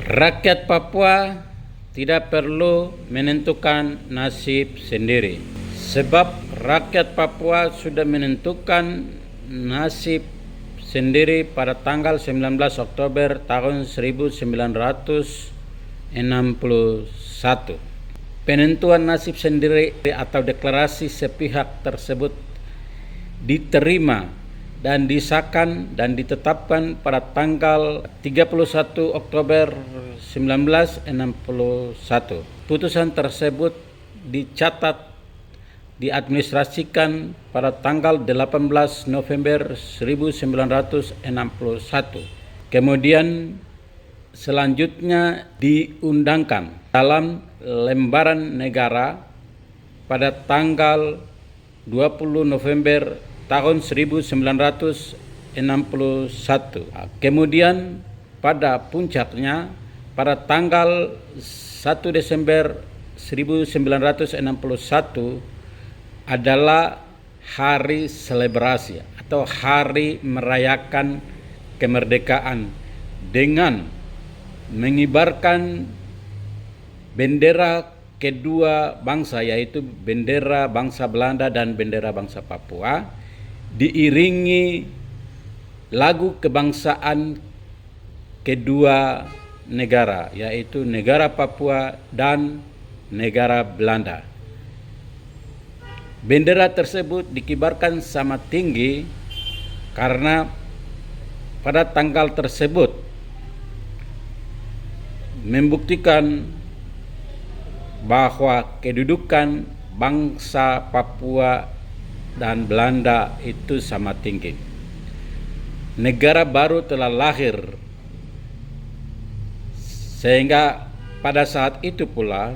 Rakyat Papua tidak perlu menentukan nasib sendiri, sebab rakyat Papua sudah menentukan nasib sendiri pada tanggal 19 Oktober tahun 1961. Penentuan nasib sendiri atau deklarasi sepihak tersebut diterima dan disahkan dan ditetapkan pada tanggal 31 Oktober 1961. Putusan tersebut dicatat diadministrasikan pada tanggal 18 November 1961. Kemudian selanjutnya diundangkan dalam lembaran negara pada tanggal 20 November tahun 1961. Kemudian pada puncaknya pada tanggal 1 Desember 1961 adalah hari selebrasi atau hari merayakan kemerdekaan dengan mengibarkan bendera kedua bangsa, yaitu bendera bangsa Belanda dan bendera bangsa Papua, diiringi lagu kebangsaan kedua negara, yaitu negara Papua dan negara Belanda. Bendera tersebut dikibarkan sama tinggi karena pada tanggal tersebut membuktikan bahwa kedudukan bangsa Papua dan Belanda itu sama tinggi. Negara baru telah lahir, sehingga pada saat itu pula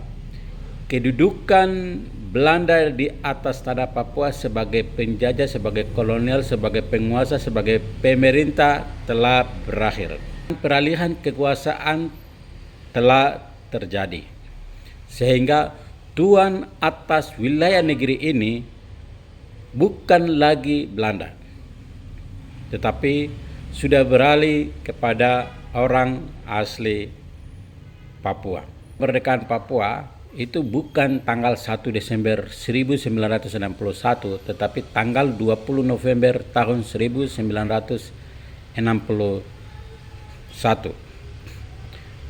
kedudukan Belanda di atas tanah Papua sebagai penjajah, sebagai kolonial, sebagai penguasa, sebagai pemerintah telah berakhir. Peralihan kekuasaan telah terjadi, sehingga tuan atas wilayah negeri ini bukan lagi Belanda, tetapi sudah beralih kepada orang asli Papua. Kemerdekaan Papua itu bukan tanggal 1 Desember 1961, tetapi tanggal 20 November tahun 1961.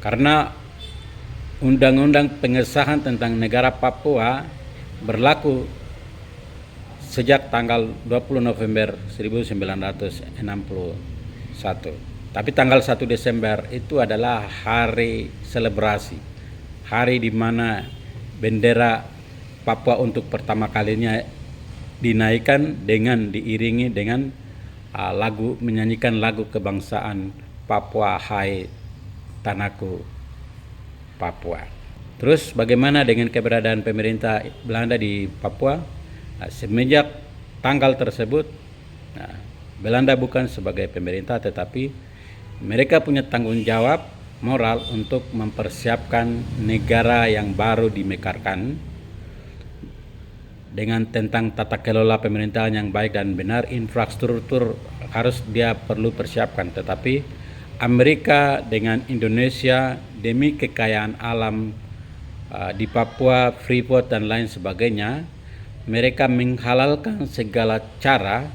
Karena Undang-Undang Pengesahan tentang Negara Papua berlaku sejak tanggal 20 November 1961. Tapi tanggal 1 Desember itu adalah hari selebrasi, hari di mana bendera Papua untuk pertama kalinya dinaikkan dengan diiringi dengan menyanyikan lagu kebangsaan Papua, Hai Tanahku Papua. Terus bagaimana dengan keberadaan pemerintah Belanda di Papua? Semenjak tanggal tersebut, Belanda bukan sebagai pemerintah, tetapi mereka punya tanggung jawab moral untuk mempersiapkan negara yang baru dimekarkan dengan tentang tata kelola pemerintahan yang baik dan benar. Infrastruktur harus dia perlu persiapkan, tetapi Amerika dengan Indonesia demi kekayaan alam di Papua, Freeport dan lain sebagainya, mereka menghalalkan segala cara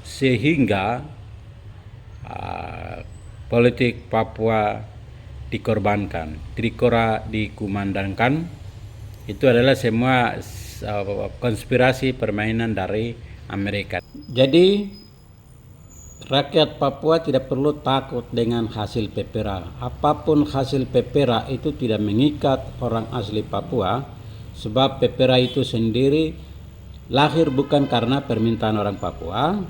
sehingga politik Papua dikorbankan, Trikora dikumandangkan. Itu adalah semua konspirasi permainan dari Amerika. Jadi rakyat Papua tidak perlu takut dengan hasil PPRA. Apapun hasil PPRA itu tidak mengikat orang asli Papua, sebab PPRA itu sendiri lahir bukan karena permintaan orang Papua,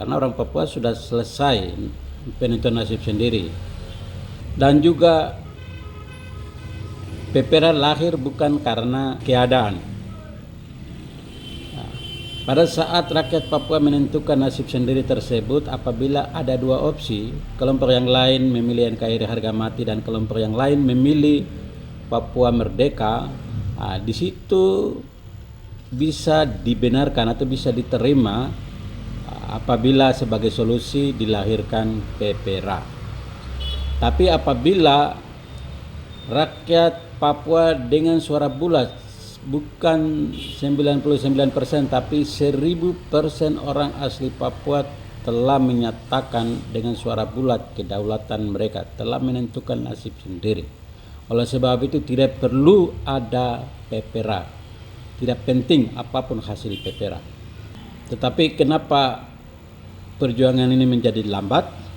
karena orang Papua sudah selesai penentuan nasib sendiri. Dan juga PPRA lahir bukan karena keadaan. Pada saat rakyat Papua menentukan nasib sendiri tersebut, apabila ada dua opsi, kelompok yang lain memilih NKRI harga mati dan kelompok yang lain memilih Papua merdeka, di situ bisa dibenarkan atau bisa diterima apabila sebagai solusi dilahirkan PPRA. Tapi apabila rakyat Papua dengan suara bulat, bukan 99%, tapi 1000% orang asli Papua telah menyatakan dengan suara bulat kedaulatan mereka, telah menentukan nasib sendiri. Oleh sebab itu tidak perlu ada pepera, tidak penting apapun hasil pepera. Tetapi kenapa perjuangan ini menjadi lambat?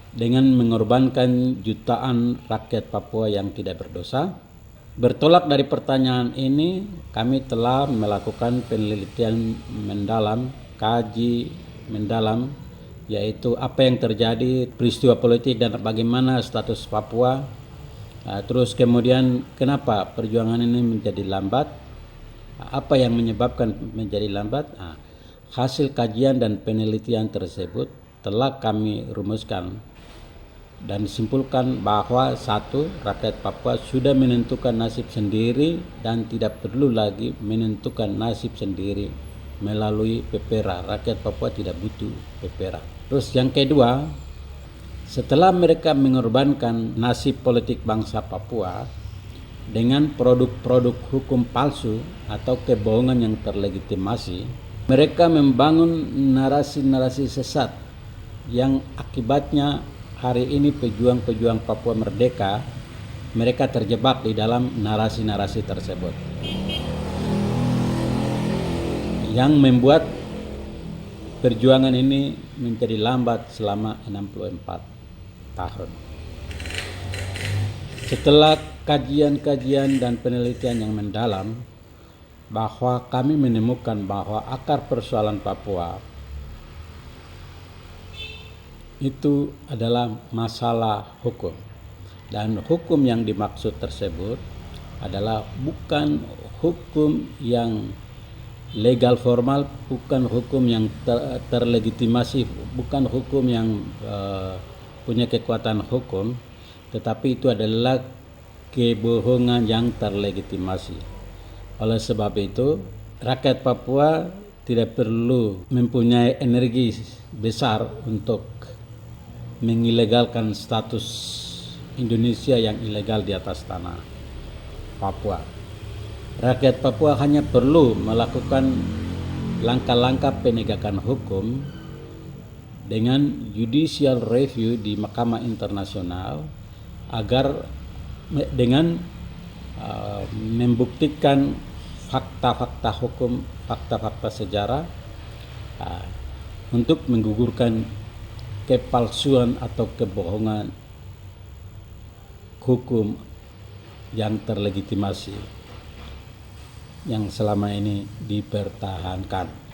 Dengan mengorbankan jutaan rakyat Papua yang tidak berdosa. Bertolak dari pertanyaan ini, kami telah melakukan penelitian mendalam, kaji mendalam, yaitu apa yang terjadi, peristiwa politik dan bagaimana status Papua. Terus kemudian kenapa perjuangan ini menjadi lambat, apa yang menyebabkan menjadi lambat. Hasil kajian dan penelitian tersebut telah kami rumuskan dan simpulkan bahwa satu, rakyat Papua sudah menentukan nasib sendiri dan tidak perlu lagi menentukan nasib sendiri melalui pepera. Rakyat Papua tidak butuh pepera. Terus yang kedua, setelah mereka mengorbankan nasib politik bangsa Papua dengan produk-produk hukum palsu atau kebohongan yang terlegitimasi, mereka membangun narasi-narasi sesat yang akibatnya hari ini pejuang-pejuang Papua merdeka, mereka terjebak di dalam narasi-narasi tersebut yang membuat perjuangan ini menjadi lambat selama 64 tahun. Setelah kajian-kajian dan penelitian yang mendalam, bahwa kami menemukan bahwa akar persoalan Papua itu adalah masalah hukum, dan hukum yang dimaksud tersebut adalah bukan hukum yang legal formal, bukan hukum yang terlegitimasi, bukan hukum yang punya kekuatan hukum, tetapi itu adalah kebohongan yang terlegitimasi. Oleh sebab itu, rakyat Papua tidak perlu mempunyai energi besar untuk mengilegalkan status Indonesia yang ilegal di atas tanah Papua. Rakyat Papua hanya perlu melakukan langkah-langkah penegakan hukum dengan judicial review di Mahkamah Internasional agar dengan membuktikan fakta-fakta hukum, fakta-fakta sejarah untuk menggugurkan kepalsuan atau kebohongan hukum yang terlegitimasi yang selama ini dipertahankan.